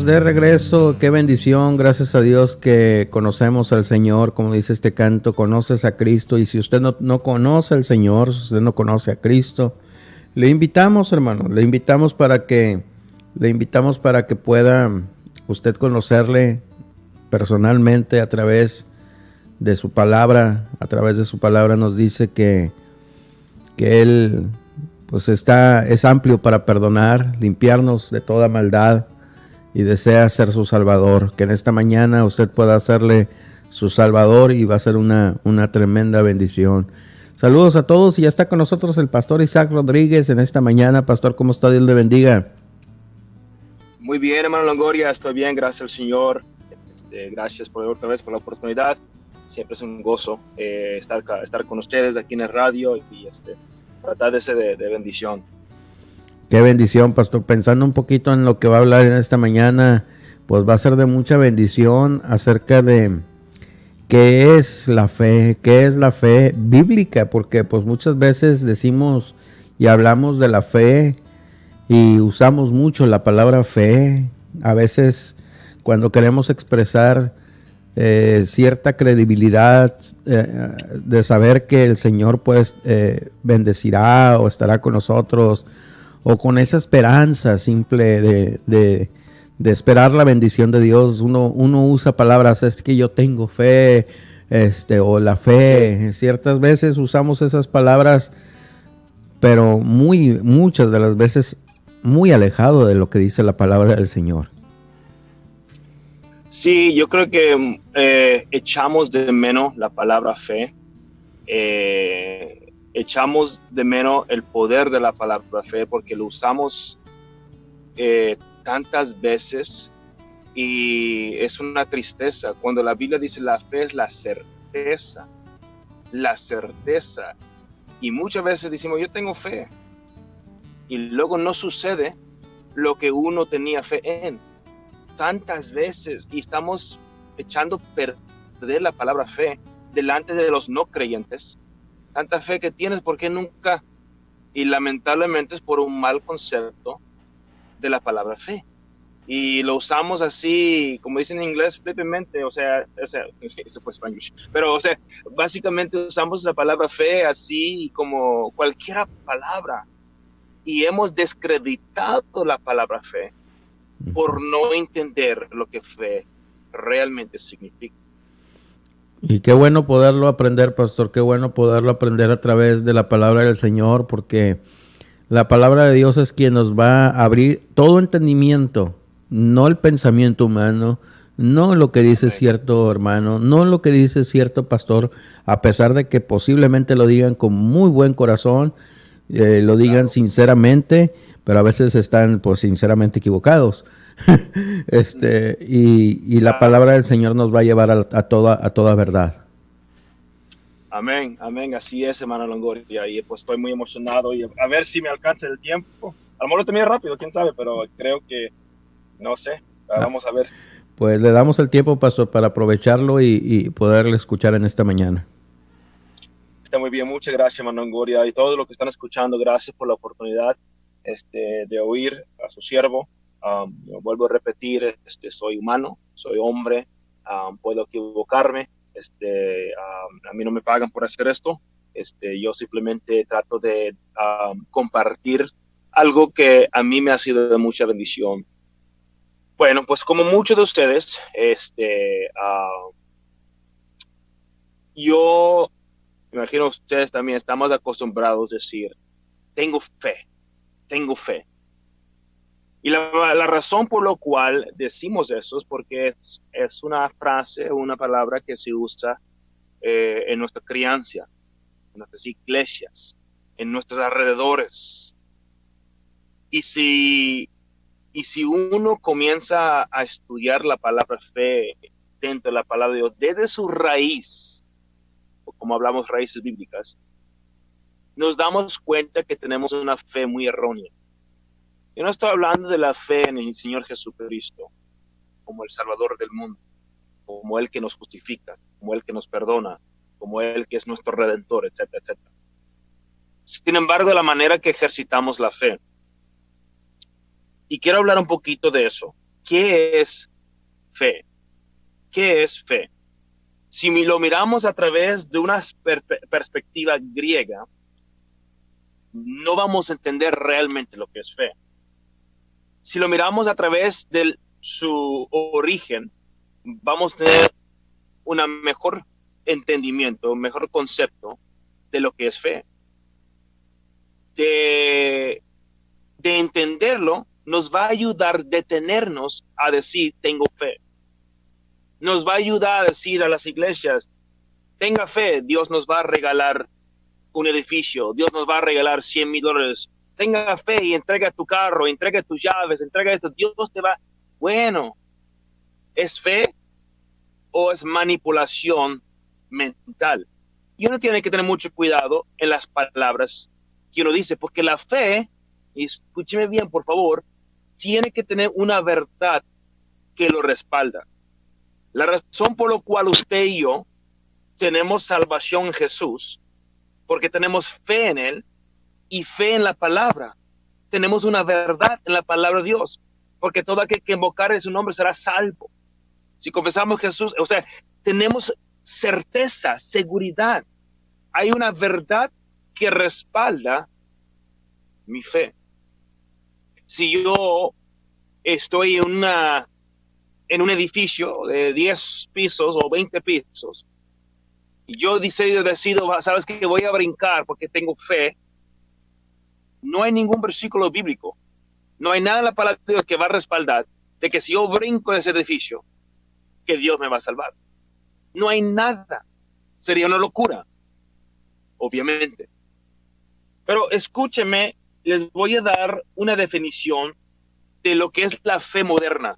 de regreso, qué bendición, gracias a Dios que conocemos al Señor, como dice este canto, conoces a Cristo, y si usted no conoce al Señor, si usted no conoce a Cristo, le invitamos, hermano, le invitamos para que pueda usted conocerle personalmente a través de su palabra. A través de su palabra nos dice que Él pues es amplio para perdonar, limpiarnos de toda maldad, y desea ser su Salvador. Que en esta mañana usted pueda hacerle su Salvador, y va a ser una tremenda bendición. Saludos a todos, y ya está con nosotros el pastor Isaac Rodríguez en esta mañana. Pastor, ¿cómo está? Dios le bendiga. Muy bien, hermano Longoria, estoy bien, gracias al Señor. Gracias por otra vez por la oportunidad. Siempre es un gozo estar con ustedes aquí en el radio y tratar de ser de bendición. Qué bendición, pastor. Pensando un poquito en lo que va a hablar en esta mañana, pues va a ser de mucha bendición acerca de qué es la fe bíblica, porque pues muchas veces decimos y hablamos de la fe y usamos mucho la palabra fe. A veces cuando queremos expresar cierta credibilidad de saber que el Señor pues bendecirá o estará con nosotros, o con esa esperanza simple de esperar la bendición de Dios, uno usa palabras, es que yo tengo fe, o la fe. Ciertas veces usamos esas palabras, pero muchas de las veces muy alejado de lo que dice la palabra del Señor. Sí, yo creo que echamos de menos la palabra fe. Echamos de menos el poder de la palabra fe porque lo usamos tantas veces, y es una tristeza cuando la Biblia dice la fe es la certeza, y muchas veces decimos yo tengo fe y luego no sucede lo que uno tenía fe en tantas veces, y estamos echando perder la palabra fe delante de los no creyentes. Tanta fe que tienes, ¿por qué nunca? Y lamentablemente es por un mal concepto de la palabra fe. Y lo usamos así, como dicen en inglés, flippamente, o sea, eso fue español. Pero, o sea, básicamente usamos la palabra fe así como cualquier palabra. Y hemos descreditado la palabra fe por no entender lo que fe realmente significa. Y qué bueno poderlo aprender, pastor, qué bueno poderlo aprender a través de la palabra del Señor, porque la palabra de Dios es quien nos va a abrir todo entendimiento, no el pensamiento humano, no lo que dice cierto hermano, no lo que dice cierto pastor, a pesar de que posiblemente lo digan con muy buen corazón, lo digan sinceramente, pero a veces están pues sinceramente equivocados. Y la palabra del Señor nos va a llevar a toda verdad. Amén, así es, hermano Longoria, y pues estoy muy emocionado, y a ver si me alcanza el tiempo. A lo mejor lo terminé rápido, quién sabe, pero creo que, no sé, vamos a ver. Pues le damos el tiempo, pastor, para aprovecharlo y poderle escuchar en esta mañana. Está muy bien, muchas gracias, hermano Longoria, y todos los que están escuchando, gracias por la oportunidad de oír a su siervo. Vuelvo a repetir, soy humano, soy hombre, puedo equivocarme, a mí no me pagan por hacer esto, yo simplemente trato de compartir algo que a mí me ha sido de mucha bendición. Bueno, pues como muchos de ustedes, yo me imagino ustedes también estamos acostumbrados a decir, tengo fe. Y la razón por la cual decimos eso es porque es una frase, una palabra que se usa en nuestra crianza, en nuestras iglesias, en nuestros alrededores. Y si uno comienza a estudiar la palabra fe dentro de la palabra de Dios, desde su raíz, o como hablamos raíces bíblicas, nos damos cuenta que tenemos una fe muy errónea. Yo no estoy hablando de la fe en el Señor Jesucristo como el Salvador del mundo, como el que nos justifica, como el que nos perdona, como el que es nuestro Redentor, etcétera, etcétera. Sin embargo, la manera que ejercitamos la fe. Y quiero hablar un poquito de eso. ¿qué es fe? ¿Qué es fe? Si lo miramos a través de una perspectiva griega, no vamos a entender realmente lo que es fe. Si lo miramos a través de su origen, vamos a tener un mejor entendimiento, un mejor concepto de lo que es fe. De entenderlo, nos va a ayudar a detenernos a decir, tengo fe. Nos va a ayudar a decir a las iglesias, tenga fe, Dios nos va a regalar un edificio, Dios nos va a regalar $100,000. Tenga fe y entrega tu carro, entrega tus llaves, entrega esto. Dios te va. Bueno, ¿es fe o es manipulación mental? Y uno tiene que tener mucho cuidado en las palabras que uno dice, porque la fe, y escúcheme bien, por favor, tiene que tener una verdad que lo respalda. La razón por la cual usted y yo tenemos salvación en Jesús, porque tenemos fe en Él y fe en la palabra. Tenemos una verdad en la palabra de Dios, porque todo aquel que invocare su nombre será salvo. Si confesamos Jesús, o sea, tenemos certeza, seguridad. Hay una verdad que respalda mi fe. Si yo estoy en un edificio de 10 pisos o 20 pisos, y yo decido, sabes que voy a brincar porque tengo fe, no hay ningún versículo bíblico, no hay nada en la palabra de Dios que va a respaldar de que si yo brinco de ese edificio, que Dios me va a salvar. No hay nada. Sería una locura, obviamente. Pero escúcheme, les voy a dar una definición de lo que es la fe moderna.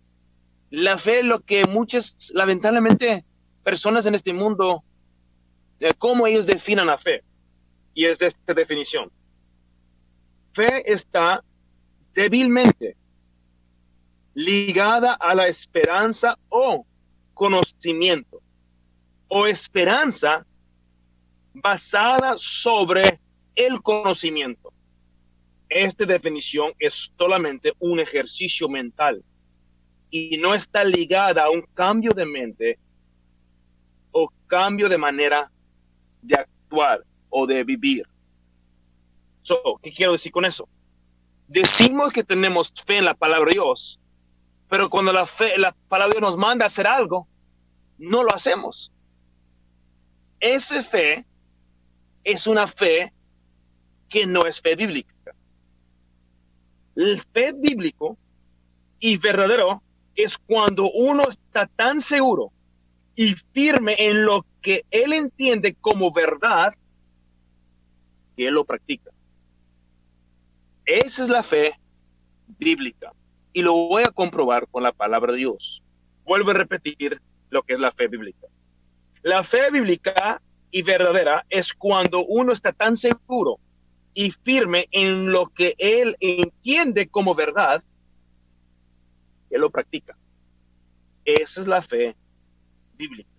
La fe es lo que muchas, lamentablemente, personas en este mundo, cómo ellos definen la fe. Y es de esta definición. Fe está débilmente ligada a la esperanza o conocimiento, o esperanza basada sobre el conocimiento. Esta definición es solamente un ejercicio mental y no está ligada a un cambio de mente o cambio de manera de actuar o de vivir. ¿Qué quiero decir con eso? Decimos que tenemos fe en la palabra de Dios, pero cuando la palabra de Dios nos manda a hacer algo, no lo hacemos. Esa fe es una fe que no es fe bíblica. El fe bíblico y verdadero es cuando uno está tan seguro y firme en lo que él entiende como verdad que él lo practica. Esa es la fe bíblica y lo voy a comprobar con la palabra de Dios. Vuelvo a repetir lo que es la fe bíblica. La fe bíblica y verdadera es cuando uno está tan seguro y firme en lo que él entiende como verdad que lo practica. Esa es la fe bíblica.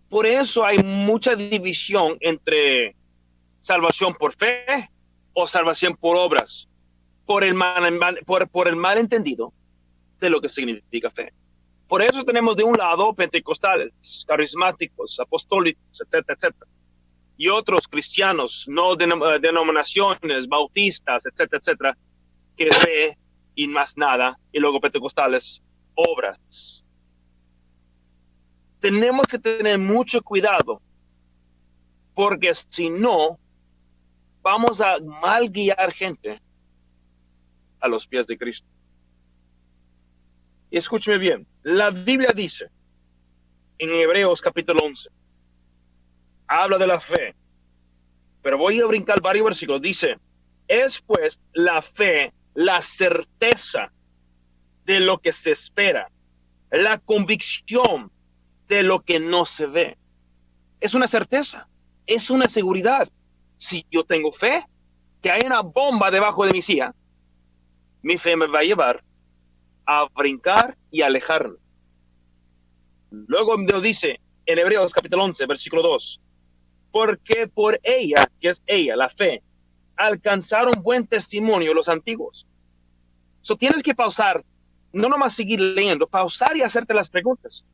Por eso hay mucha división entre salvación por fe o salvación por obras, por el malentendido de lo que significa fe. Por eso tenemos de un lado pentecostales, carismáticos, apostólicos, etcétera, etcétera. Y otros cristianos, no denominaciones, bautistas, etcétera, etcétera, que es fe y más nada, y luego pentecostales, obras. Tenemos que tener mucho cuidado, porque si no, vamos a mal guiar gente a los pies de Cristo. Y escúcheme bien, la Biblia dice, en Hebreos capítulo 11, habla de la fe, pero voy a brincar varios versículos, dice, es pues la fe, la certeza de lo que se espera, la convicción de lo que no se ve. Es una certeza, es una seguridad. Si yo tengo fe, que hay una bomba debajo de mi silla, mi fe me va a llevar a brincar y alejarme. Luego nos dice en Hebreos capítulo 11, versículo 2, porque por ella, que es ella, la fe, alcanzaron buen testimonio los antiguos. Tienes que pausar no nomás seguir leyendo, pausar y hacerte las preguntas.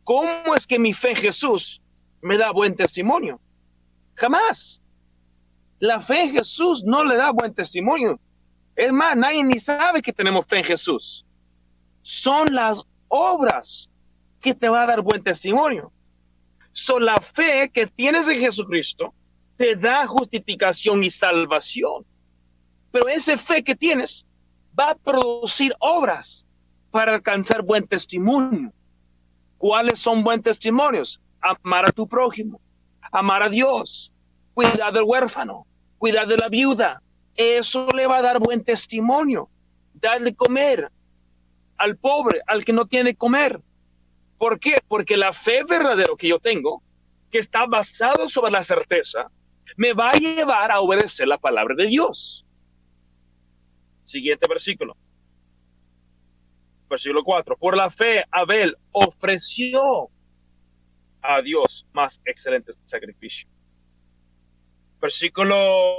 ¿Cómo es que mi fe en Jesús me da buen testimonio? Jamás. La fe en Jesús no le da buen testimonio. Es más, nadie ni sabe que tenemos fe en Jesús. Son las obras que te va a dar buen testimonio. Son la fe que tienes en Jesucristo te da justificación y salvación. Pero esa fe que tienes va a producir obras para alcanzar buen testimonio. ¿Cuáles son buen testimonios? Amar a tu prójimo, amar a Dios, cuidar del huérfano, cuidar de la viuda. Eso le va a dar buen testimonio. Darle comer al pobre, al que no tiene comer. ¿Por qué? Porque la fe verdadera que yo tengo, que está basado sobre la certeza, me va a llevar a obedecer la palabra de Dios. Siguiente versículo. Versículo 4. Por la fe, Abel ofreció a Dios más excelente sacrificio. Versículo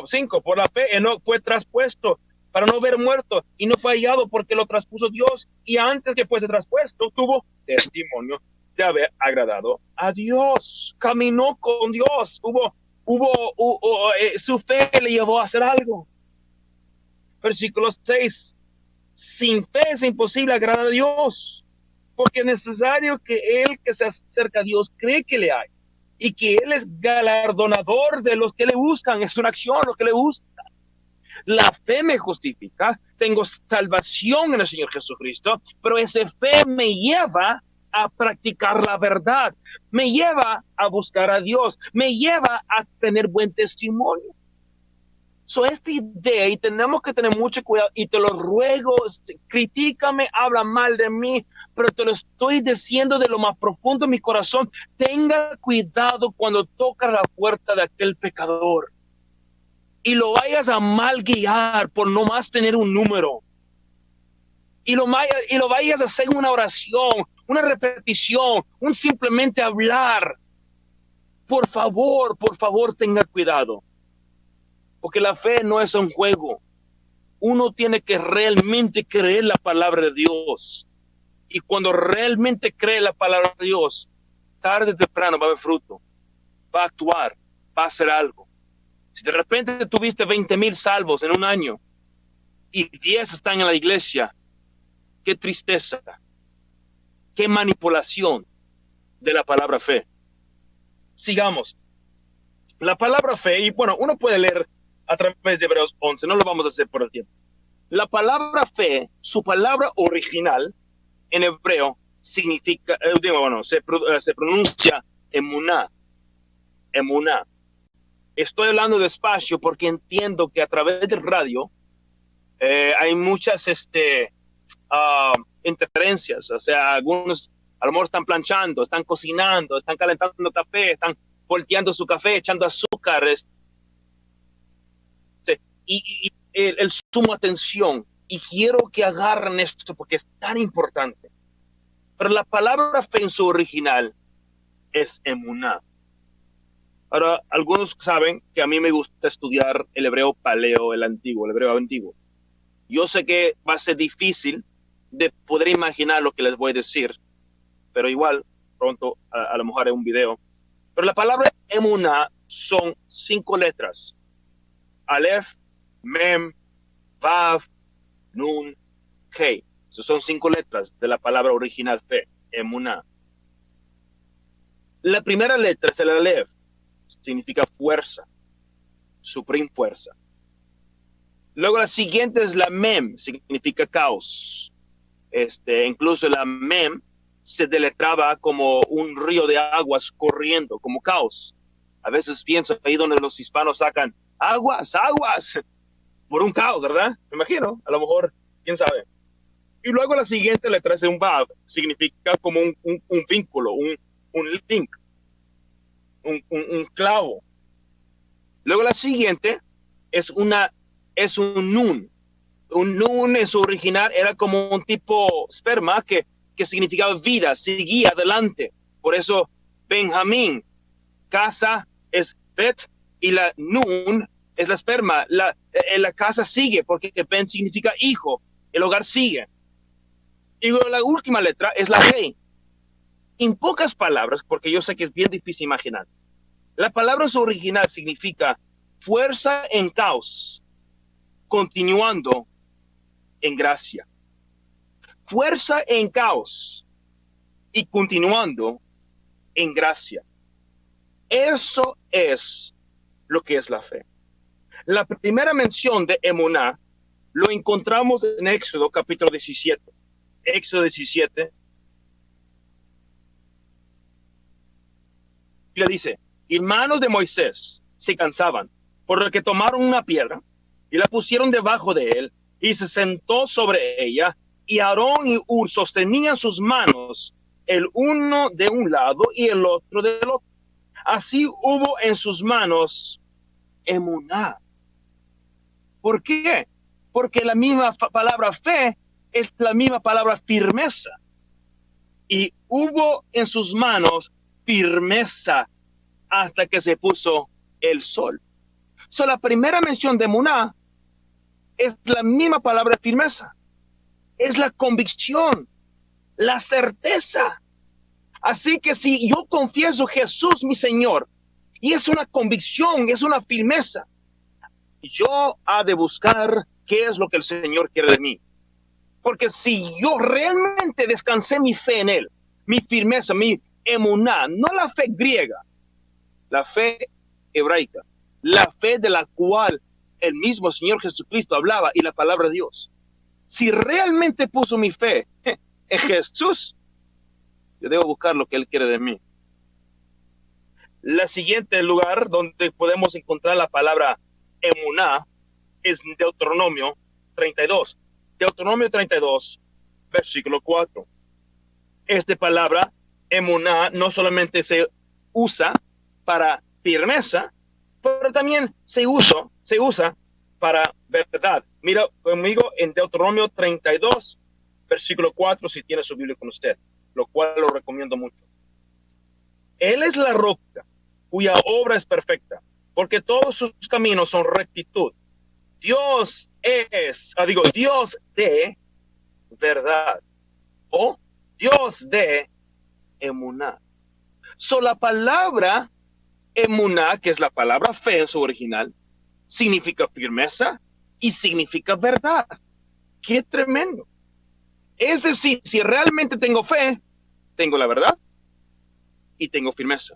5. Por la fe, Enoc fue traspuesto para no ver muerto y no fue hallado porque lo traspuso Dios, y antes que fuese traspuesto tuvo testimonio de haber agradado a Dios. Caminó con Dios. Su fe le llevó a hacer algo. Versículo 6. Sin fe es imposible agradar a Dios, porque es necesario que el que se acerca a Dios cree que le hay y que Él es galardonador de los que le buscan. Es una acción, los que le buscan. La fe me justifica, tengo salvación en el Señor Jesucristo, pero esa fe me lleva a practicar la verdad, me lleva a buscar a Dios, me lleva a tener buen testimonio. Esta idea, y tenemos que tener mucho cuidado, y te lo ruego, critícame, habla mal de mí, pero te lo estoy diciendo de lo más profundo de mi corazón. Tenga cuidado cuando tocas la puerta de aquel pecador y lo vayas a mal guiar por no más tener un número, y lo vayas a hacer una oración, una repetición, un simplemente hablar. Por favor, tenga cuidado, porque la fe no es un juego. Uno tiene que realmente creer la palabra de Dios, y cuando realmente cree la palabra de Dios, tarde o temprano va a haber fruto, va a actuar, va a hacer algo. Si de repente tuviste 20,000 salvos en un año y 10 están en la iglesia, qué tristeza, qué manipulación de la palabra fe. Sigamos. La palabra fe, y bueno, uno puede leer a través de Hebreos 11, no lo vamos a hacer por el tiempo. La palabra fe, su palabra original en hebreo significa, se pronuncia emuná. Emuná. Estoy hablando despacio porque entiendo que a través del radio hay muchas interferencias. O sea, algunos a lo mejor están planchando, están cocinando, están calentando café, están volteando su café, echando azúcar. Y el sumo atención. Y quiero que agarren esto porque es tan importante. Pero la palabra fe en su original es emuná. Ahora, algunos saben que a mí me gusta estudiar el hebreo paleo, el hebreo antiguo. Yo sé que va a ser difícil de poder imaginar lo que les voy a decir, pero igual, pronto a lo mejor haré un video. Pero la palabra emuná son 5 letras. Aleph, Mem, Vav, Nun, Hei. Esas son 5 letras de la palabra original fe, emuná. La primera letra es el Aleph. Significa fuerza, supreme fuerza. Luego la siguiente es la Mem, significa caos. Incluso la Mem se deletraba como un río de aguas corriendo, como caos. A veces pienso ahí donde los hispanos sacan aguas, por un caos, ¿verdad? Me imagino, a lo mejor, quién sabe. Y luego la siguiente letra es un Vav, significa como un vínculo, un link. Un clavo. Luego la siguiente es un nun. Un nun en su original era como un tipo esperma que significaba vida, seguía adelante. Por eso Benjamín, casa es Bet, y la nun es la esperma. La casa sigue porque Ben significa hijo, el hogar sigue. Y la última letra es la G. En pocas palabras, porque yo sé que es bien difícil imaginar, la palabra en su original significa fuerza en caos, continuando en gracia. Fuerza en caos y continuando en gracia. Eso es lo que es la fe. La primera mención de emuná lo encontramos en Éxodo capítulo 17. Éxodo 17. Y le dice, y manos de Moisés se cansaban, por lo que tomaron una piedra y la pusieron debajo de él y se sentó sobre ella, y Aarón y Hur sostenían sus manos, el uno de un lado y el otro del otro. Así hubo en sus manos emuná. ¿Por qué? Porque la misma palabra fe es la misma palabra firmeza. Y hubo en sus manos firmeza hasta que se puso el sol. So, la primera mención de emuná es la misma palabra firmeza. Es la convicción, la certeza. Así que si yo confieso Jesús mi Señor, y es una convicción, es una firmeza, yo ha de buscar qué es lo que el Señor quiere de mí. Porque si yo realmente descansé mi fe en Él, mi firmeza, mi emuná, no la fe griega, la fe hebraica, la fe de la cual el mismo Señor Jesucristo hablaba y la palabra de Dios. Si realmente puso mi fe en Jesús, yo debo buscar lo que Él quiere de mí. La siguiente lugar donde podemos encontrar la palabra emuná es Deuteronomio 32. Deuteronomio 32, versículo 4. Esta palabra emuná no solamente se usa para firmeza, pero también se usa para verdad. Mira conmigo en Deuteronomio 32, versículo 4, si tiene su Biblia con usted, lo cual lo recomiendo mucho. Él es la roca cuya obra es perfecta, porque todos sus caminos son rectitud. Dios Dios de verdad, o Dios de emuná. La palabra emuná, que es la palabra fe en su original, significa firmeza y significa verdad. ¡Qué tremendo! Es decir, si realmente tengo fe, tengo la verdad y tengo firmeza.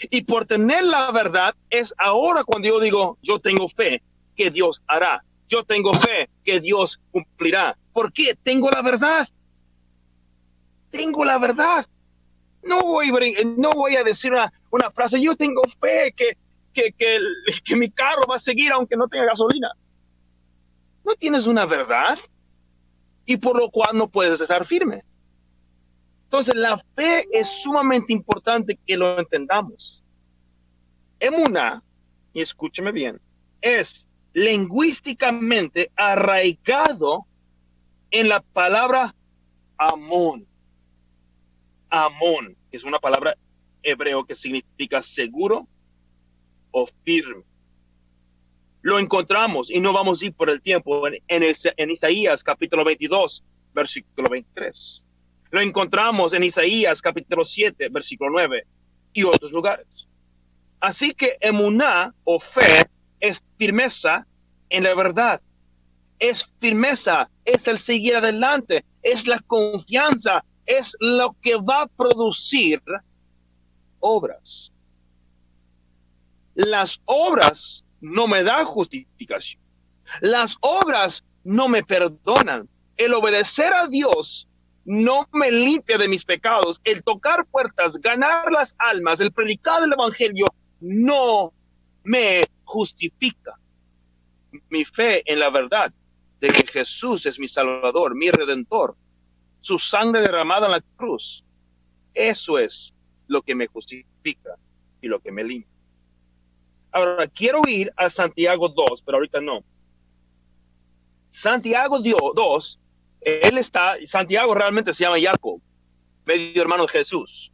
Y por tener la verdad es ahora cuando yo digo, yo tengo fe que Dios hará. Yo tengo fe que Dios cumplirá. ¿Por qué? Tengo la verdad. Tengo la verdad. No voy a decir una frase, yo tengo fe que mi carro va a seguir aunque no tenga gasolina. No tienes una verdad y por lo cual no puedes estar firme. Entonces la fe es sumamente importante que lo entendamos. Emuná, y escúcheme bien, es lingüísticamente arraigado en la palabra amón. Amón es una palabra hebreo que significa seguro o firme. Lo encontramos, y no vamos a ir por el tiempo, en Isaías capítulo 22, versículo 23. Lo encontramos en Isaías capítulo 7, versículo 9 y otros lugares. Así que emuná o fe es firmeza en la verdad. Es firmeza, es el seguir adelante, es la confianza, es lo que va a producir obras. Las obras no me dan justificación. Las obras no me perdonan. El obedecer a Dios no me limpia de mis pecados. El tocar puertas, ganar las almas, el predicar el evangelio no me justifica. Mi fe en la verdad de que Jesús es mi Salvador, mi Redentor, su sangre derramada en la cruz, eso es lo que me justifica y lo que me limpia. Ahora, quiero ir a Santiago 2, pero ahorita no. Santiago 2, Santiago realmente se llama Jacob, medio hermano de Jesús.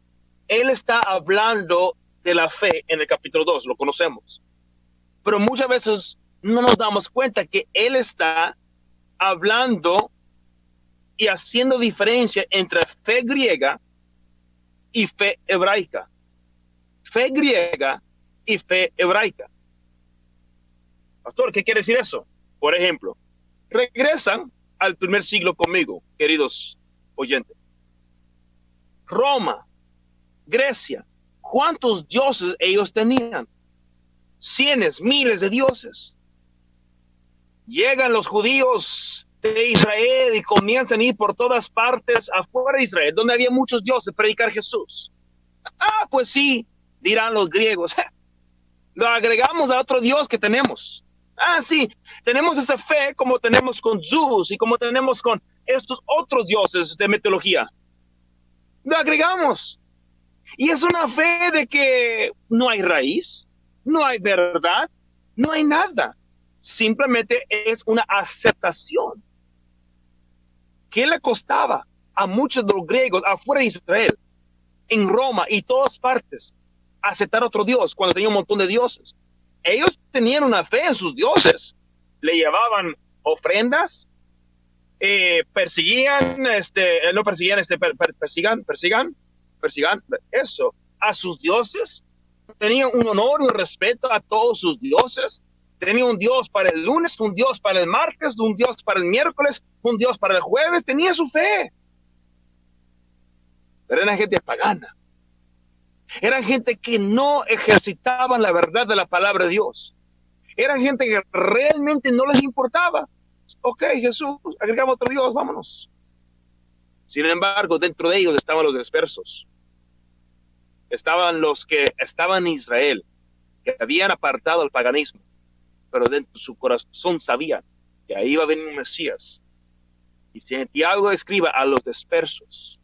Él está hablando de la fe en el capítulo 2, lo conocemos. Pero muchas veces no nos damos cuenta que él está hablando y haciendo diferencia entre fe griega y fe hebraica. Fe griega y fe hebraica. Pastor, ¿qué quiere decir eso? Por ejemplo, regresan al primer siglo conmigo, queridos oyentes. Roma, Grecia, ¿cuántos dioses ellos tenían? Cientos, miles de dioses. Llegan los judíos de Israel y comienzan a ir por todas partes afuera de Israel, donde había muchos dioses, predicar Jesús. Pues sí, dirán los griegos, lo agregamos a otro dios que tenemos. Sí, tenemos esa fe como tenemos con Zeus y como tenemos con estos otros dioses de mitología. Lo agregamos. Y es una fe de que no hay raíz, no hay verdad, no hay nada. Simplemente es una aceptación. ¿Qué le costaba a muchos de los griegos afuera de Israel, en Roma y todas partes, aceptar otro dios cuando tenía un montón de dioses? Ellos tenían una fe en sus dioses. Le llevaban ofrendas, persigan eso a sus dioses. Tenían un honor, un respeto a todos sus dioses. Tenía un dios para el lunes, un dios para el martes, un dios para el miércoles, un dios para el jueves. Tenía su fe. Pero eran gente pagana. Eran gente que no ejercitaban la verdad de la palabra de Dios. Eran gente que realmente no les importaba. Ok, Jesús, agregamos otro Dios, vámonos. Sin embargo, dentro de ellos estaban los dispersos. Estaban los que estaban en Israel, que habían apartado el paganismo, pero dentro de su corazón sabían que ahí iba a venir un Mesías. Y Santiago escribe a los dispersos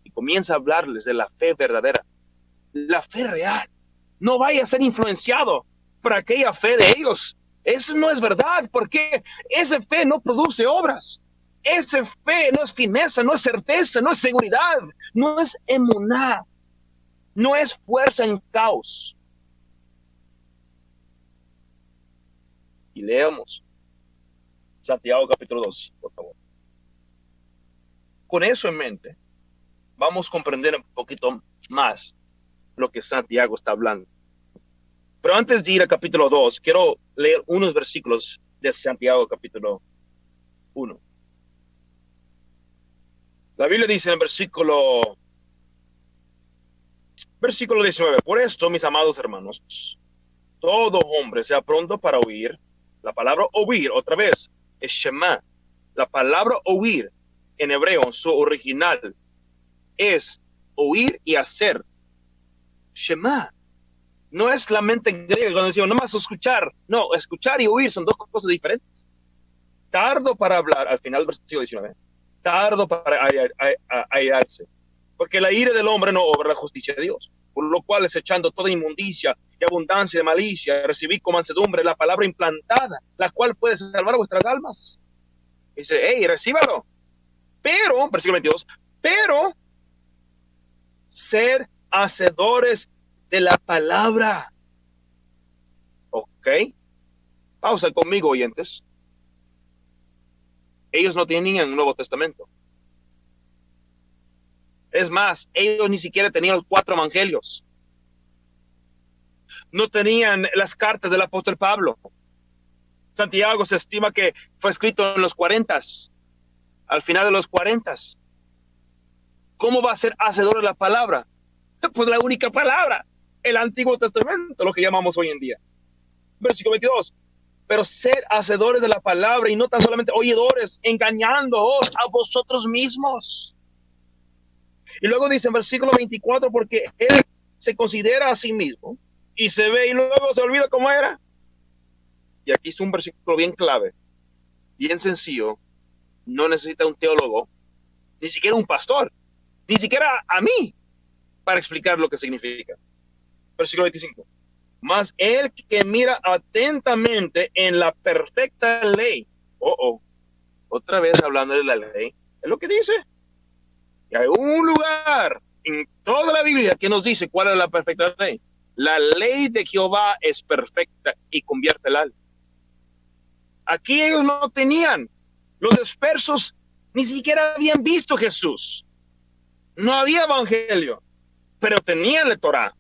y comienza a hablarles de la fe verdadera, la fe real. No vaya a ser influenciado por aquella fe de ellos. Eso no es verdad, porque esa fe no produce obras. Esa fe no es firmeza, no es certeza, no es seguridad, no es emuná, no es fuerza en caos. Y leamos Santiago capítulo 2, por favor. Con eso en mente, vamos a comprender un poquito más lo que Santiago está hablando. Pero antes de ir al capítulo 2, quiero leer unos versículos de Santiago capítulo 1. La Biblia dice en el versículo 19, por esto, mis amados hermanos, todo hombre sea pronto para oír. La palabra oír, otra vez, es Shema. La palabra oír en hebreo, en su original, es oír y hacer. Shema. No es la mente griega cuando decimos, no más escuchar. No, escuchar y oír son dos cosas diferentes. Tardo para hablar, al final del versículo 19, tardo para airarse, porque la ira del hombre no obra la justicia de Dios, por lo cual desechando toda inmundicia y abundancia de malicia, recibid con mansedumbre la palabra implantada, la cual puede salvar vuestras almas. Dice, hey, recíbalo. Pero, versículo 22, pero ser hacedores de la palabra. Ok. Pausa conmigo, oyentes. Ellos no tenían un Nuevo Testamento. Es más, ellos ni siquiera tenían los 4 evangelios. No tenían las cartas del apóstol Pablo. Santiago se estima que fue escrito en los 40s, al final de los 40s. ¿Cómo va a ser hacedor de la palabra? Pues la única palabra, el Antiguo Testamento, lo que llamamos hoy en día. Versículo 22. Pero ser hacedores de la palabra y no tan solamente oidores, engañándoos a vosotros mismos. Y luego dice en versículo 24, porque él se considera a sí mismo y se ve y luego se olvida cómo era. Y aquí es un versículo bien clave, bien sencillo. No necesita un teólogo, ni siquiera un pastor, ni siquiera a mí, para explicar lo que significa. Versículo 25. Mas el que mira atentamente en la perfecta ley. Otra vez hablando de la ley. Es lo que dice. Y hay un lugar en toda la Biblia que nos dice cuál es la perfecta ley. La ley de Jehová es perfecta y convierte el alma. Aquí ellos no tenían. Los dispersos Ni siquiera habían visto a Jesús. No había evangelio, pero tenían la Torá.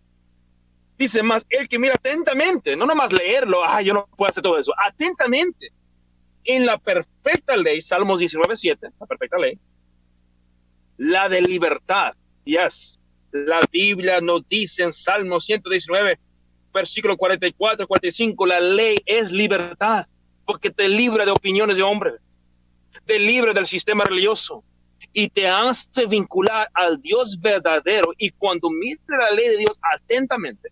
Dice más, el que mira atentamente, no nomás leerlo, yo no puedo hacer todo eso, atentamente, en la perfecta ley, Salmos 19:7, la perfecta ley, la de libertad. Yes, la Biblia nos dice en Salmos 119, versículo 44, 45, la ley es libertad, porque te libra de opiniones de hombres, te libra del sistema religioso, y te hace vincular al Dios verdadero. Y cuando miras la ley de Dios atentamente,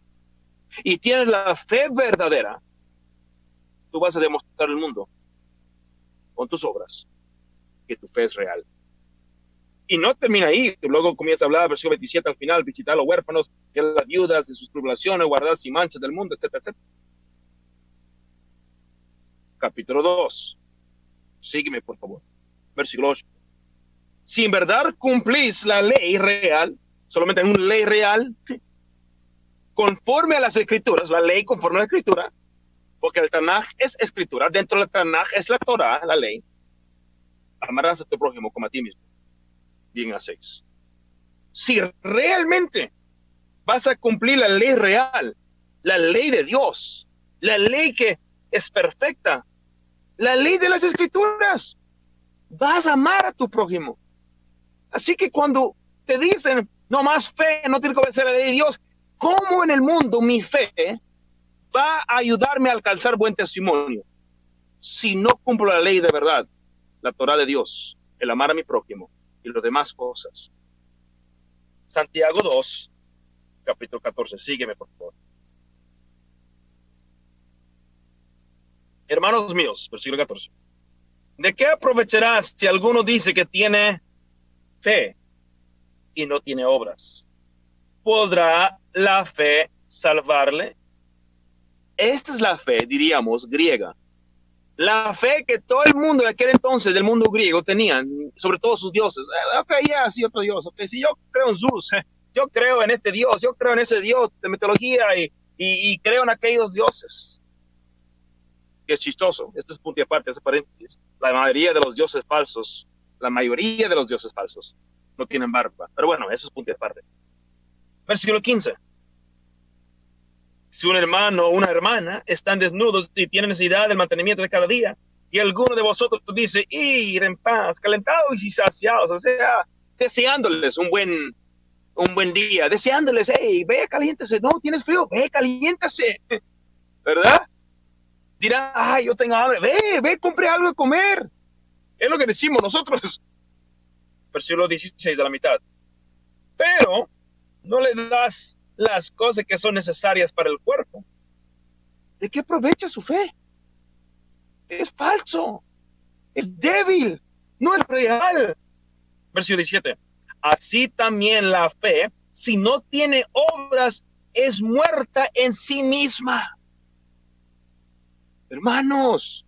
y tienes la fe verdadera, tú vas a demostrar al mundo con tus obras que tu fe es real. Y no termina ahí, luego comienza a hablar, versículo 27 al final, visitar a los huérfanos y a las viudas de sus tribulaciones, guardar sin manchas del mundo, etcétera, etcétera. Capítulo 2, sígueme por favor, versículo 8. Si en verdad cumplís la ley real, solamente en una ley real, conforme a las escrituras, la ley conforme a la escritura, porque el Tanaj es escritura, dentro del Tanaj es la Torah, la ley, amarás a tu prójimo como a ti mismo. Bien a 6. Si realmente vas a cumplir la ley real, la ley de Dios, la ley que es perfecta, la ley de las escrituras, vas a amar a tu prójimo. Así que cuando te dicen, no más fe, no tienes que obedecer la ley de Dios, ¿cómo en el mundo mi fe va a ayudarme a alcanzar buen testimonio si no cumplo la ley de verdad, la Torah de Dios, el amar a mi prójimo y las demás cosas? Santiago 2, capítulo 14, sígueme por favor. Hermanos míos, versículo 14. ¿De qué aprovecharás si alguno dice que tiene fe y no tiene obras? ¿Podrá la fe salvarle? Esta es la fe, diríamos, griega. La fe que todo el mundo de aquel entonces, del mundo griego, tenían, sobre todo sus dioses. Ok, sí, otro dios. Ok, si yo creo en Zeus, yo creo en este dios, yo creo en ese dios de mitología y creo en aquellos dioses. Que es chistoso, esto es punto y aparte, ese paréntesis. La mayoría de los dioses falsos no tienen barba. Pero bueno, eso es punto y aparte. Versículo 15. Si un hermano o una hermana están desnudos y tienen necesidad del mantenimiento de cada día, y alguno de vosotros dice, ir en paz, calentados y saciados, o sea, deseándoles un buen día, deseándoles, hey, ve, caliéntese, no, tienes frío, ve, caliéntase, ¿verdad? Dirán, yo tengo hambre, ve, compre algo de comer. Es lo que decimos nosotros. Versículo 16 de la mitad. Pero no le das las cosas que son necesarias para el cuerpo. ¿De qué aprovecha su fe? Es falso, es débil, no es real. Versículo 17. Así también la fe, si no tiene obras, es muerta en sí misma. Hermanos,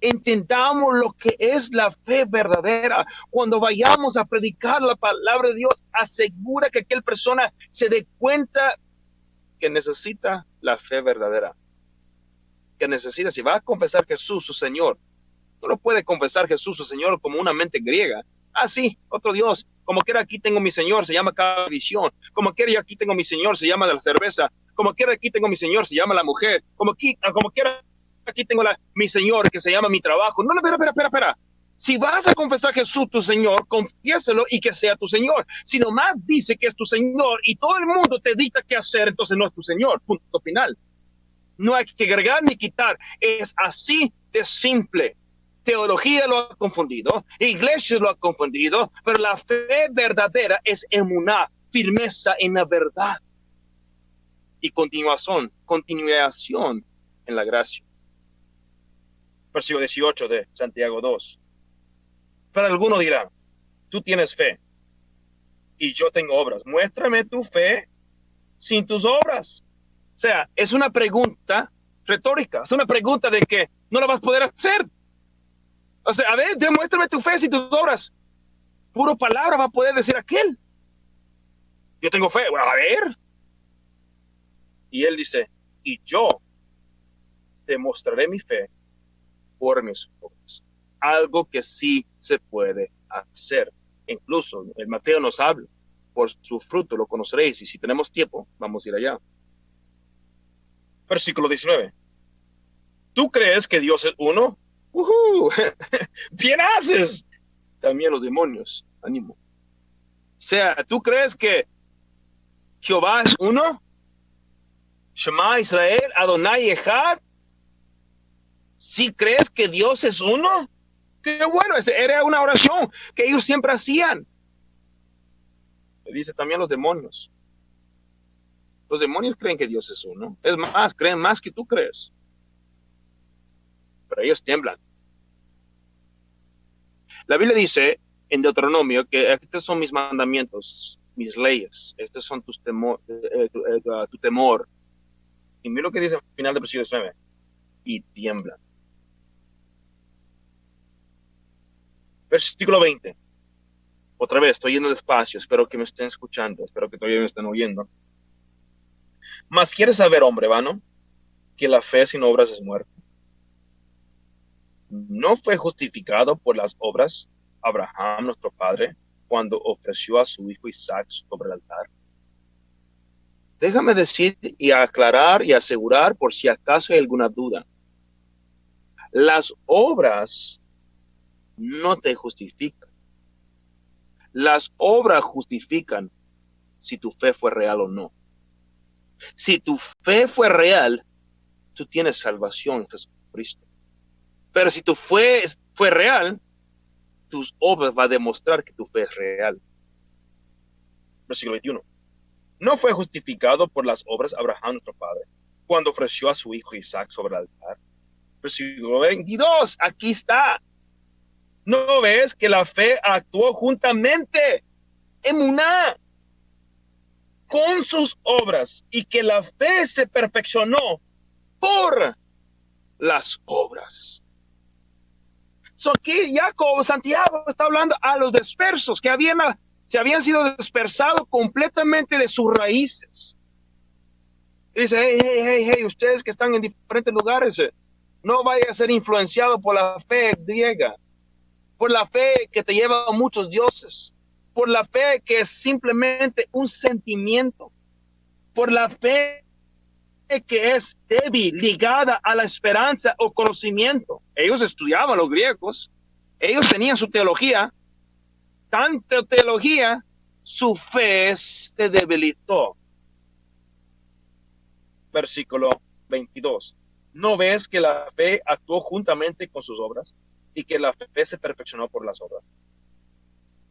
entendamos lo que es la fe verdadera. Cuando vayamos a predicar la palabra de Dios, asegura que aquella persona se dé cuenta que necesita la fe verdadera. Que necesita, si va a confesar Jesús su Señor, no lo puede confesar Jesús su Señor como una mente griega. Sí, otro Dios. Como quiera aquí tengo mi Señor, se llama Calavisión. Como quiera aquí tengo mi Señor, se llama la cerveza. Como quiera aquí tengo mi Señor, se llama la mujer. Como quiera aquí tengo mi Señor, que se llama mi trabajo. No, espera. Si vas a confesar a Jesús tu Señor, confiéselo y que sea tu Señor. Si nomás dice que es tu Señor y todo el mundo te dicta qué hacer, entonces no es tu Señor. Punto final. No hay que agregar ni quitar. Es así de simple. Teología lo ha confundido, iglesias lo ha confundido, pero la fe verdadera es emuná, firmeza en la verdad y continuación en la gracia. Versículo 18 de Santiago 2. Pero alguno dirá, tú tienes fe y yo tengo obras. Muéstrame tu fe sin tus obras. O sea, es una pregunta retórica, es una pregunta de que no la vas a poder hacer. O sea, a ver, demuéstrame tu fe sin tus obras. Puro palabra va a poder decir aquel. Yo tengo fe, bueno, a ver. Y él dice, y yo demostraré mi fe por mis obras. Algo que sí se puede hacer. Incluso el Mateo nos habla, por su fruto lo conoceréis, y si tenemos tiempo, vamos a ir allá. Versículo 19. ¿Tú crees que Dios es uno? Bien haces. También los demonios, ánimo. O sea, ¿tú crees que Jehová es uno? Shema Israel, Adonai Echad. ¿Sí crees que Dios es uno? Qué bueno, era una oración que ellos siempre hacían. Le dice también los demonios. Los demonios creen que Dios es uno. Es más, creen más que tú crees. Pero ellos tiemblan. La Biblia dice en Deuteronomio que estos son mis mandamientos, mis leyes. Estos son tu temor. Y mira lo que dice al final del versículo 19. Y tiemblan. Versículo 20. Otra vez, estoy yendo despacio. Espero que me estén escuchando. Espero que todavía me estén oyendo. Mas quieres saber, hombre vano, que la fe sin obras es muerta. ¿No fue justificado por las obras Abraham, nuestro padre, cuando ofreció a su hijo Isaac sobre el altar? Déjame decir y aclarar y asegurar por si acaso hay alguna duda. Las obras no te justifican. Las obras justifican si tu fe fue real o no. Si tu fe fue real, tú tienes salvación en Jesucristo. Pero si tu fe fue real, tus obras van a demostrar que tu fe es real. Versículo 21. ¿No fue justificado por las obras Abraham, nuestro padre, cuando ofreció a su hijo Isaac sobre el altar? Versículo 22. Aquí está. ¿No ves que la fe actuó juntamente, emuná, con sus obras, y que la fe se perfeccionó por las obras? Aquí Santiago está hablando a los dispersos que se habían sido dispersados completamente de sus raíces. Dice, hey, ustedes que están en diferentes lugares, no vayan a ser influenciados por la fe griega, por la fe que te lleva a muchos dioses, por la fe que es simplemente un sentimiento, por la fe que es débil, ligada a la esperanza o conocimiento. Ellos estudiaban, los griegos, ellos tenían su teología, tanta teología, su fe se debilitó. Versículo 22. ¿No ves que la fe actuó juntamente con sus obras y que la fe se perfeccionó por las obras?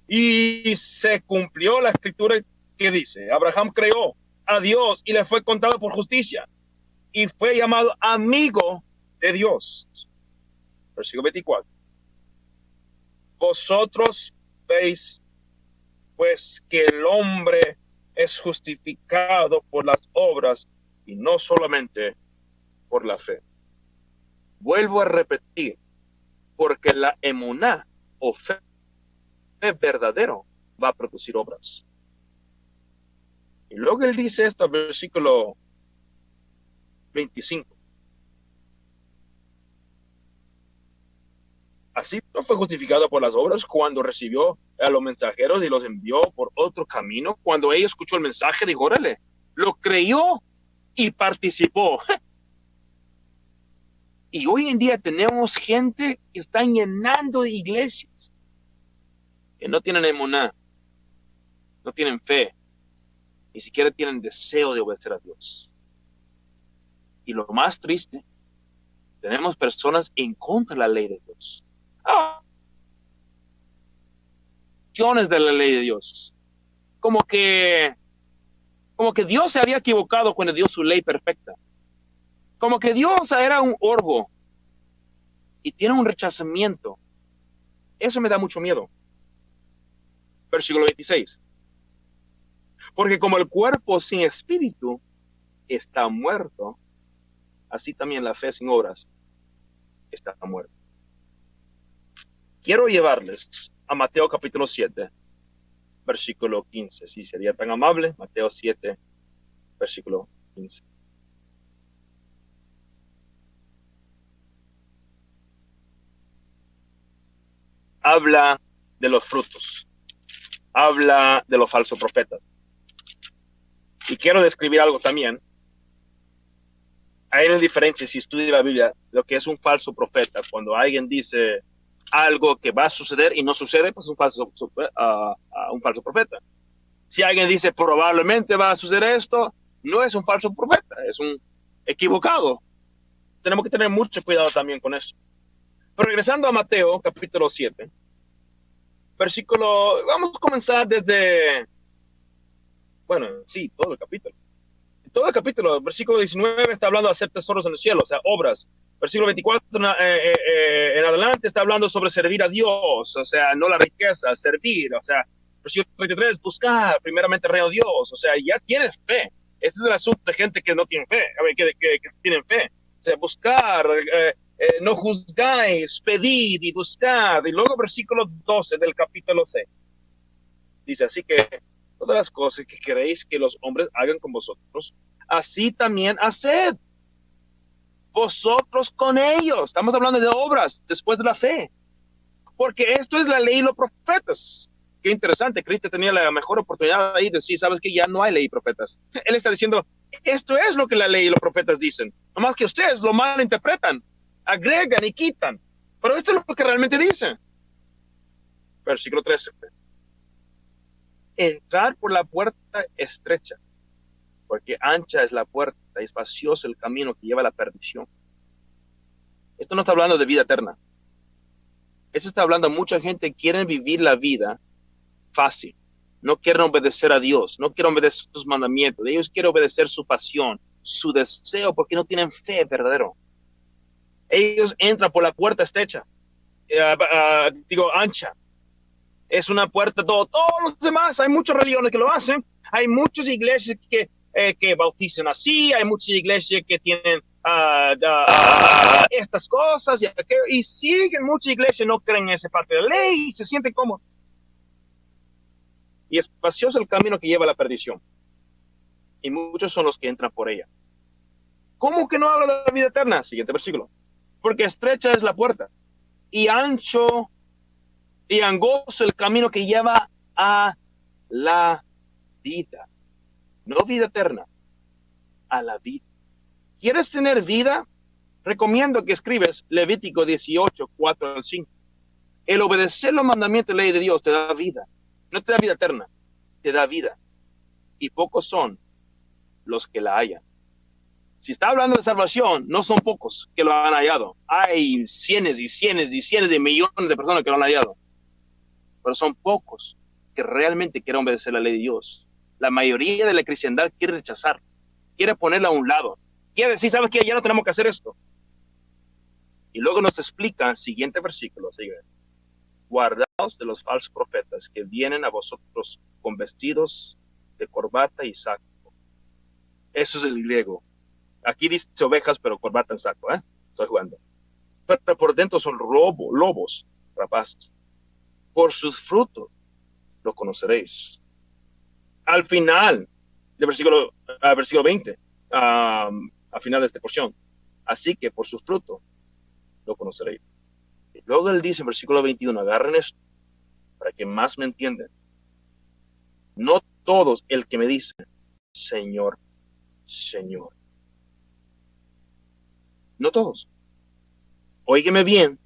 Y se cumplió la escritura que dice, Abraham creó a Dios y le fue contado por justicia y fue llamado amigo de Dios. Versículo 24. Vosotros veis pues que el hombre es justificado por las obras y no solamente por la fe. Vuelvo a repetir, porque la emuná o fe verdadero va a producir obras. Y luego él dice esto, versículo 25. Así no fue justificado por las obras cuando recibió a los mensajeros y los envió por otro camino. Cuando ella escuchó el mensaje, dijo, órale, lo creyó y participó. Y hoy en día tenemos gente que está llenando iglesias que no tienen emuná, no tienen fe, ni siquiera tienen deseo de obedecer a Dios. Y lo más triste, tenemos personas en contra de la ley de Dios. De la ley de Dios. Como que Dios se había equivocado cuando dio su ley perfecta. Como que Dios era un orbo y tiene un rechazamiento. Eso me da mucho miedo. Versículo 26. Porque como el cuerpo sin espíritu está muerto, así también la fe sin obras está muerta. Quiero llevarles a Mateo capítulo 7, versículo 15. Si sería tan amable, Mateo 7, versículo 15. Habla de los frutos. Habla de los falsos profetas. Y quiero describir algo también. Hay una diferencia, si estudia la Biblia, lo que es un falso profeta. Cuando alguien dice algo que va a suceder y no sucede, pues es un falso profeta. Si alguien dice probablemente va a suceder esto, no es un falso profeta, es un equivocado. Tenemos que tener mucho cuidado también con eso. Pero regresando a Mateo, capítulo 7, versículo, vamos a comenzar desde, bueno, sí, todo el capítulo. Todo el capítulo, versículo 19 está hablando de hacer tesoros en el cielo, o sea, obras. Versículo 24 en adelante está hablando sobre servir a Dios, o sea, no la riqueza, servir, o sea, versículo 33, buscar primeramente el reino de Dios, o sea, ya tienes fe. Este es el asunto de gente que no tiene fe, a ver, que tienen fe. O sea, buscar, no juzgáis, pedid y buscad. Y luego versículo 12 del capítulo 6. Dice, así que todas las cosas que queréis que los hombres hagan con vosotros, así también haced vosotros con ellos. Estamos hablando de obras después de la fe. Porque esto es la ley y los profetas. Qué interesante, Cristo tenía la mejor oportunidad ahí de decir, sabes que ya no hay ley y profetas. Él está diciendo, esto es lo que la ley y los profetas dicen. Nomás que ustedes lo malinterpretan, agregan y quitan. Pero esto es lo que realmente dice. Versículo 13. Entrar por la puerta estrecha, porque ancha es la puerta y espacioso el camino que lleva a la perdición. Esto no está hablando de vida eterna. Esto está hablando de mucha gente que quiere vivir la vida fácil. No quieren obedecer a Dios, no quieren obedecer sus mandamientos. Ellos quieren obedecer su pasión, su deseo, porque no tienen fe verdadero. Ellos entran por la puerta estrecha, ancha. Es una puerta, todos los demás, hay muchas religiones que lo hacen, hay muchas iglesias que bautizan así, hay muchas iglesias que tienen estas cosas, y siguen muchas iglesias, no creen en esa parte de la ley, y se sienten como... Y espacioso el camino que lleva a la perdición. Y muchos son los que entran por ella. ¿Cómo que no habla de la vida eterna? Siguiente versículo. Porque estrecha es la puerta, y ancho y angosto el camino que lleva a la vida. No vida eterna, a la vida. ¿Quieres tener vida? Recomiendo que escribes Levítico 18, 4 al 5. El obedecer los mandamientos de la ley de Dios te da vida. No te da vida eterna, te da vida. Y pocos son los que la hallan. Si está hablando de salvación, no son pocos que lo han hallado. Hay cientos y cientos y cientos de millones de personas que lo han hallado. Pero son pocos que realmente quieren obedecer la ley de Dios. La mayoría de la cristiandad quiere rechazar, quiere ponerla a un lado, quiere decir, ¿sabes qué? Ya no tenemos que hacer esto. Y luego nos explica el siguiente versículo, sigue. Guardaos de los falsos profetas que vienen a vosotros con vestidos de corbata y saco. Eso es el griego. Aquí dice ovejas, pero corbata en saco, estoy jugando. Pero por dentro son lobos, rapaces. Por sus frutos lo conoceréis. Al final del versículo 20, al final de esta porción. Así que por sus frutos lo conoceréis. Y luego él dice en versículo 21, agarren esto para que más me entiendan. No todos el que me dice, Señor, Señor. No todos. Óigeme bien.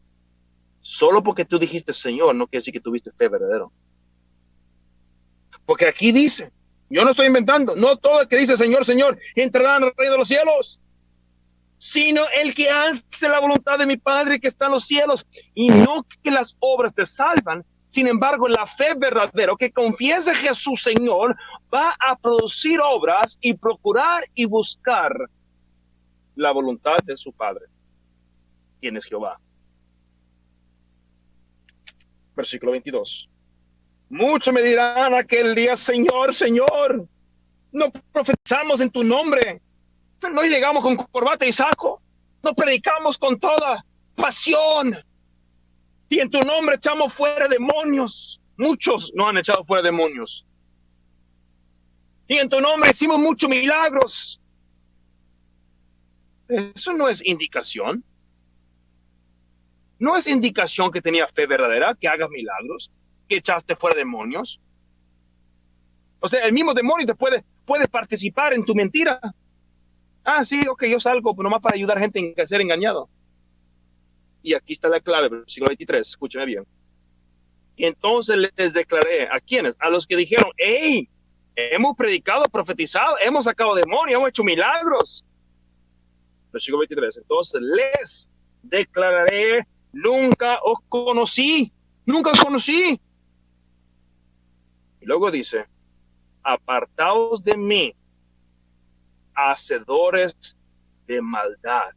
Solo porque tú dijiste Señor, no quiere decir que tuviste fe verdadero. Porque aquí dice, yo no estoy inventando, no todo el que dice Señor, Señor, entrará en el reino de los cielos, sino el que hace la voluntad de mi Padre que está en los cielos. Y no que las obras te salvan, sin embargo, la fe verdadera, que confiesa a Jesús Señor, va a producir obras y procurar y buscar la voluntad de su Padre, quien es Jehová. Versículo 22. Muchos me dirán aquel día, Señor, Señor, no profetizamos en tu nombre, no llegamos con corbata y saco, no predicamos con toda pasión, y en tu nombre echamos fuera demonios. Muchos no han echado fuera demonios. Y en tu nombre hicimos muchos milagros. Eso no es indicación. No es indicación que tenía fe verdadera, que hagas milagros. que echaste fuera demonios. O sea, el mismo demonio te puede participar en tu mentira. Ah, sí, ok, yo salgo nomás para ayudar a gente a ser engañado. Y aquí está la clave, versículo 23, escúcheme bien. Y entonces les declaré, ¿a quiénes? A los que dijeron, hey, hemos predicado, profetizado, hemos sacado demonios, hemos hecho milagros. Versículo 23, entonces les declararé, nunca os conocí. Y luego dice, apartaos de mí, hacedores de maldad.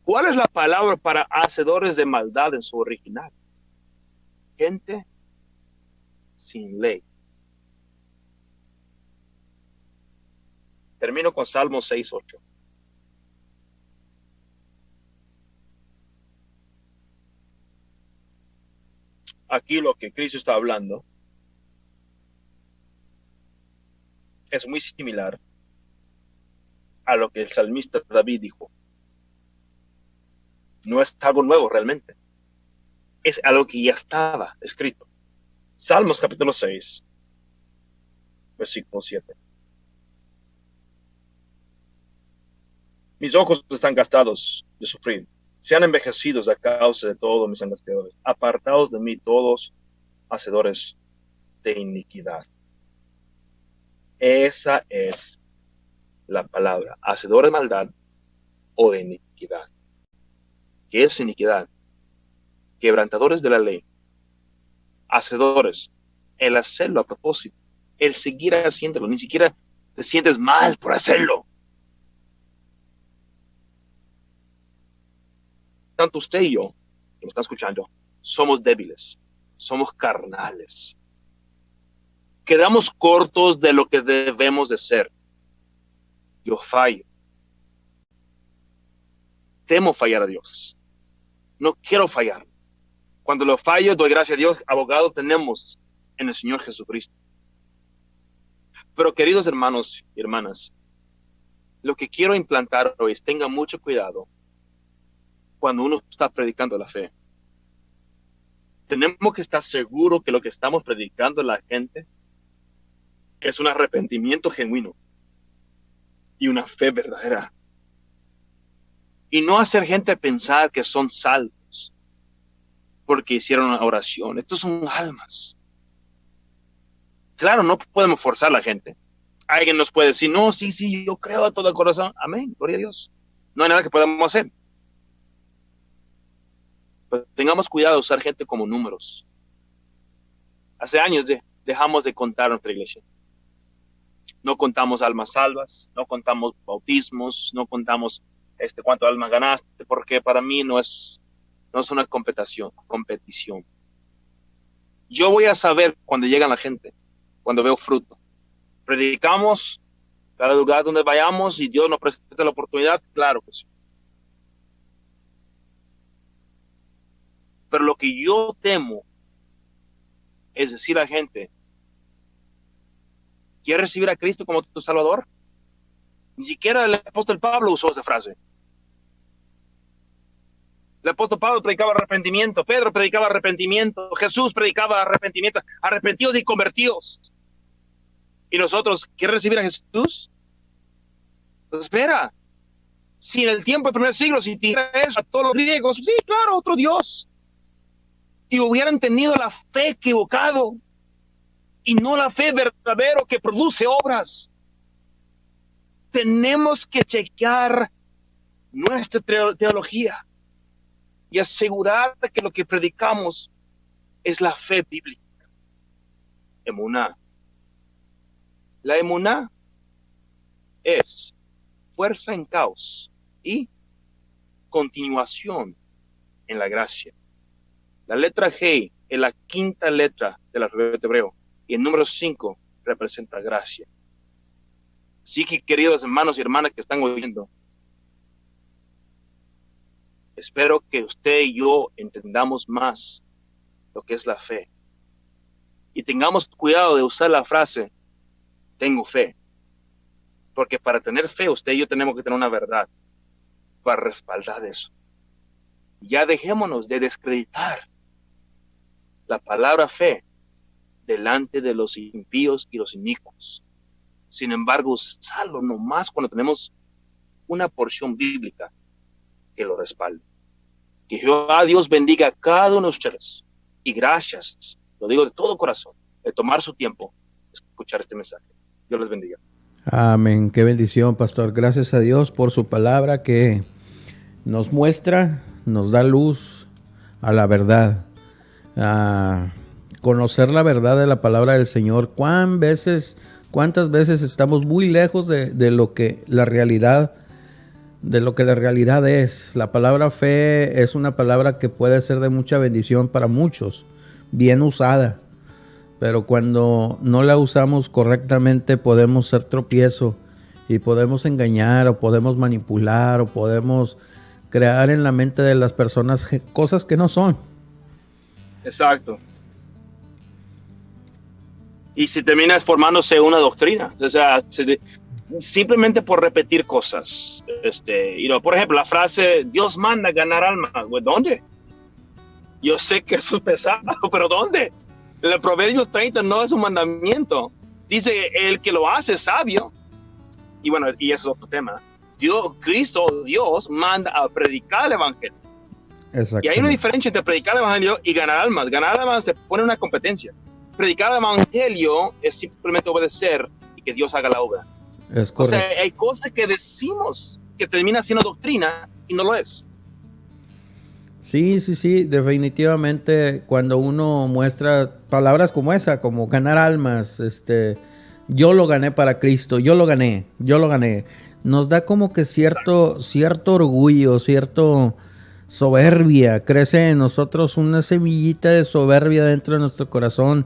¿Cuál es la palabra para hacedores de maldad en su original? Gente sin ley. Termino con Salmo 6:8. Aquí lo que Cristo está hablando es muy similar a lo que el salmista David dijo. No es algo nuevo realmente. Es algo que ya estaba escrito. Salmos capítulo 6, versículo 7. Mis ojos están gastados de sufrir. Se han envejecido a causa de todos mis angustiadores. Apartaos de mí todos, hacedores de iniquidad. Esa es la palabra. Hacedores de maldad o de iniquidad. ¿Qué es iniquidad? Quebrantadores de la ley. Hacedores. El hacerlo a propósito. El seguir haciéndolo. Ni siquiera te sientes mal por hacerlo. Tanto usted y yo, que me está escuchando, somos débiles, somos carnales. Quedamos cortos de lo que debemos de ser. Yo fallo. Temo fallar a Dios. No quiero fallar. Cuando lo fallo, doy gracias a Dios, abogado tenemos en el Señor Jesucristo. Pero queridos hermanos y hermanas, lo que quiero implantar hoy es tengan mucho cuidado cuando uno está predicando la fe. Tenemos que estar seguros que lo que estamos predicando a la gente es un arrepentimiento genuino y una fe verdadera. Y no hacer gente pensar que son salvos porque hicieron una oración. Estos son almas. Claro, no podemos forzar a la gente. Alguien nos puede decir, no, sí, yo creo a todo el corazón. Amén, gloria a Dios. No hay nada que podamos hacer. Pues tengamos cuidado de usar gente como números. Hace años dejamos de contar en nuestra iglesia. No contamos almas salvas, no contamos bautismos, no contamos cuánto almas ganaste, porque para mí no es una competición. Yo voy a saber cuando llega la gente, cuando veo fruto. Predicamos cada lugar donde vayamos y Dios nos presenta la oportunidad, claro que sí. Pero lo que yo temo es decir a la gente, ¿quieres recibir a Cristo como tu Salvador? Ni siquiera el apóstol Pablo usó esa frase. El apóstol Pablo predicaba arrepentimiento, Pedro predicaba arrepentimiento, Jesús predicaba arrepentimiento, arrepentidos y convertidos. ¿Y nosotros, quieres recibir a Jesús? Pues espera. Si en el tiempo del primer siglo, si dijera eso a todos los griegos, sí, claro, otro Dios. Y hubieran tenido la fe equivocado y no la fe verdadera que produce obras. Tenemos que chequear nuestra teología y asegurar que lo que predicamos es la fe bíblica. Emuná. La emuná es fuerza en caos y continuación en la gracia. La letra G es la quinta letra del alfabeto hebreo y el número 5 representa gracia. Así que, queridos hermanos y hermanas que están oyendo, espero que usted y yo entendamos más lo que es la fe y tengamos cuidado de usar la frase tengo fe, porque para tener fe usted y yo tenemos que tener una verdad para respaldar eso. Ya dejémonos de descreditar la palabra fe delante de los impíos y los inicuos. Sin embargo, usarlo nomás cuando tenemos una porción bíblica que lo respalde. Que Jehová Dios bendiga a cada uno de ustedes. Y gracias, lo digo de todo corazón, de tomar su tiempo de escuchar este mensaje. Dios les bendiga. Amén. Qué bendición, pastor. Gracias a Dios por su palabra que nos muestra, nos da luz a la verdad, a conocer la verdad de la palabra del Señor. ¿Cuántas veces estamos muy lejos de lo que la realidad es? La palabra fe es una palabra que puede ser de mucha bendición para muchos, bien usada. Pero cuando no la usamos correctamente podemos ser tropiezo y podemos engañar o podemos manipular o podemos crear en la mente de las personas cosas que no son. Exacto. Y si termina formándose una doctrina, o sea, simplemente por repetir cosas. Por ejemplo, la frase, Dios manda ganar almas. ¿Dónde? Yo sé que eso es pesado, pero ¿dónde? El Proverbios 30 no es un mandamiento. Dice, el que lo hace es sabio. Y bueno, y ese es otro tema. Dios manda a predicar el evangelio. Y hay una diferencia entre predicar el evangelio y ganar almas. Ganar almas te pone una competencia. Predicar el evangelio es simplemente obedecer y que Dios haga la obra. Es correcto. O sea, hay cosas que decimos que termina siendo doctrina y no lo es. Sí, definitivamente cuando uno muestra palabras como esa, como ganar almas, yo lo gané para Cristo, yo lo gané, nos da como que cierto orgullo, cierto soberbia, crece en nosotros una semillita de soberbia dentro de nuestro corazón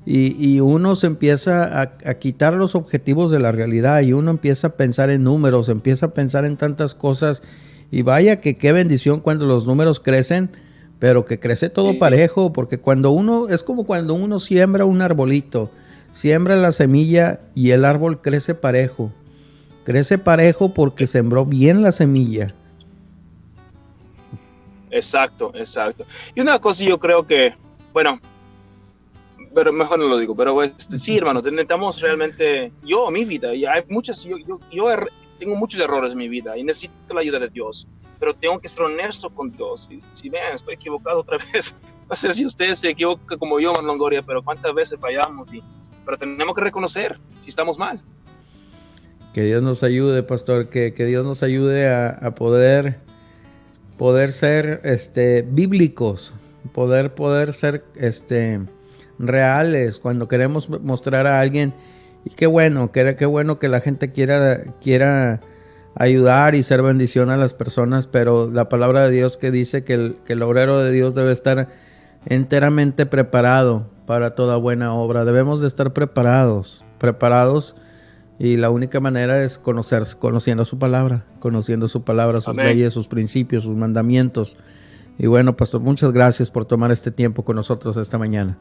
y uno se empieza a quitar los objetivos de la realidad y uno empieza a pensar en números, empieza a pensar en tantas cosas. Y vaya que qué bendición cuando los números crecen, pero que crece todo parejo, porque es como cuando uno siembra un arbolito, siembra la semilla y el árbol crece parejo porque sembró bien la semilla. Exacto. Y una cosa yo creo que, bueno, pero mejor no lo digo, pero sí, hermano, necesitamos realmente, mi vida, y hay muchas, tengo muchos errores en mi vida y necesito la ayuda de Dios, pero tengo que ser honesto con Dios. Y si vean, estoy equivocado otra vez. No sé si ustedes se equivocan como yo, Marlon Gloria, pero cuántas veces fallamos. Pero tenemos que reconocer si estamos mal. Que Dios nos ayude, pastor, que Dios nos ayude a poder ser bíblicos, poder ser reales cuando queremos mostrar a alguien. Y qué bueno que la gente quiera ayudar y ser bendición a las personas, pero la palabra de Dios que dice que el obrero de Dios debe estar enteramente preparado para toda buena obra. Debemos de estar preparados y la única manera es conociendo su palabra, sus Amén. Leyes, sus principios, sus mandamientos. Y bueno, pastor, muchas gracias por tomar este tiempo con nosotros esta mañana.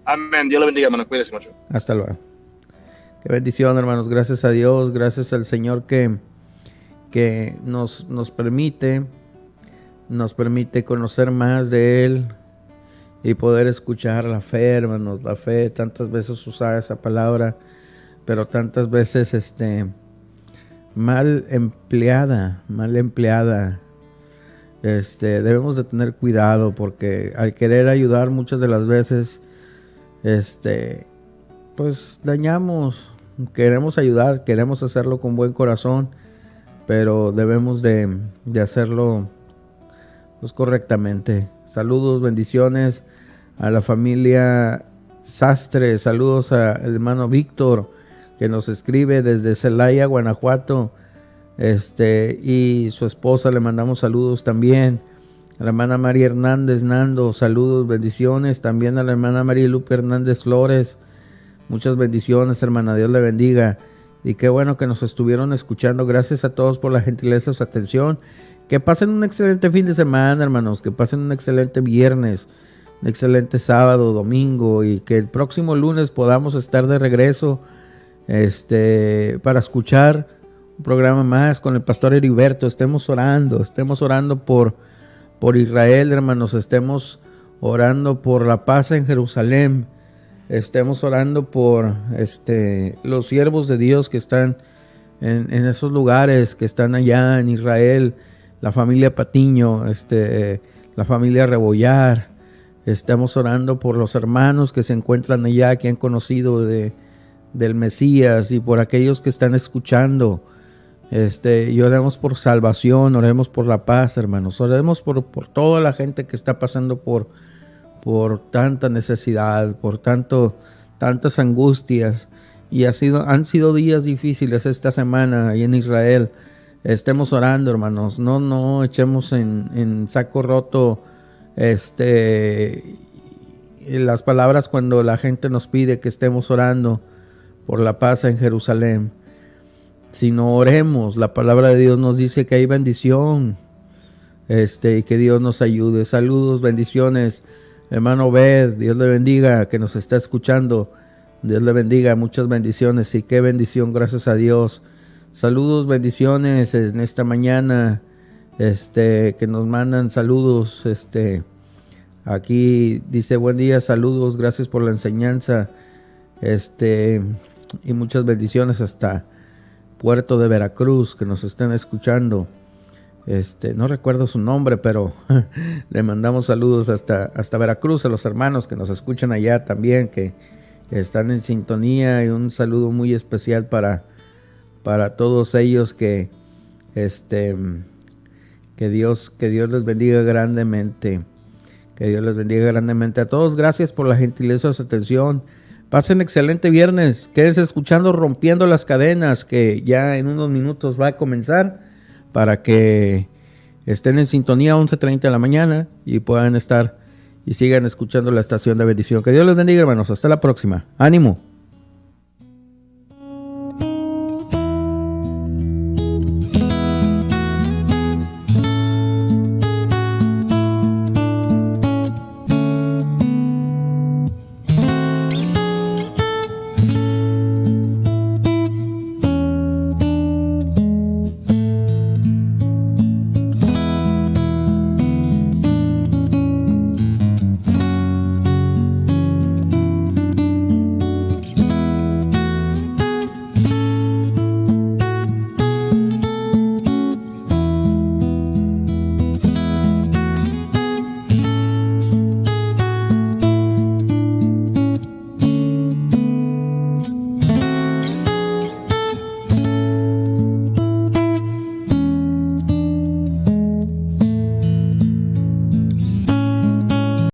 Amén. Dios le bendiga, hermano. Cuídese mucho. Hasta luego. Qué bendición, hermanos. Gracias a Dios, gracias al Señor que nos permite conocer más de Él y poder escuchar la fe, hermanos. La fe, tantas veces usada esa palabra, pero tantas veces mal empleada. Debemos de tener cuidado porque al querer ayudar muchas de las veces pues dañamos. Queremos ayudar, queremos hacerlo con buen corazón, pero debemos de hacerlo pues correctamente. Saludos, bendiciones a la familia Sastre, saludos al hermano Víctor que nos escribe desde Celaya, Guanajuato, y su esposa le mandamos saludos también. A la hermana María Hernández Nando, saludos, bendiciones. También a la hermana María Lupe Hernández Flores, muchas bendiciones, hermana, Dios le bendiga. Y qué bueno que nos estuvieron escuchando. Gracias a todos por la gentileza, su atención. Que pasen un excelente fin de semana, hermanos. Que pasen un excelente viernes, un excelente sábado, domingo. Y que el próximo lunes podamos estar de regreso para escuchar un programa más con el pastor Heriberto. Estemos orando por Israel, hermanos. Estemos orando por la paz en Jerusalén. Estemos orando por los siervos de Dios que están en esos lugares, que están allá en Israel, la familia Patiño, la familia Rebollar. Estamos orando por los hermanos que se encuentran allá, que han conocido del Mesías, y por aquellos que están escuchando. Y oremos por salvación, oremos por la paz, hermanos. Oremos por toda la gente que está pasando por tanta necesidad, por tantas angustias. Y han sido días difíciles esta semana ahí en Israel. Estemos orando, hermanos. No echemos en saco roto las palabras cuando la gente nos pide que estemos orando por la paz en Jerusalén. Sino oremos. La palabra de Dios nos dice que hay bendición, y que Dios nos ayude. Saludos, bendiciones, hermano Obed, Dios le bendiga, que nos está escuchando. Dios le bendiga, muchas bendiciones, y qué bendición, gracias a Dios. Saludos, bendiciones en esta mañana, que nos mandan saludos. Aquí dice: buen día, saludos, gracias por la enseñanza, y muchas bendiciones hasta Puerto de Veracruz, que nos están escuchando. No recuerdo su nombre, pero le mandamos saludos hasta Veracruz, a los hermanos que nos escuchan allá también, que están en sintonía, y un saludo muy especial para todos ellos, que Dios les bendiga grandemente, que Dios les bendiga grandemente a todos. Gracias por la gentileza de su atención. Pasen excelente viernes. Quédense escuchando Rompiendo las Cadenas, que ya en unos minutos va a comenzar, para que estén en sintonía a 11:30 de la mañana y puedan estar y sigan escuchando la estación de bendición. Que Dios les bendiga, hermanos. Hasta la próxima. Ánimo.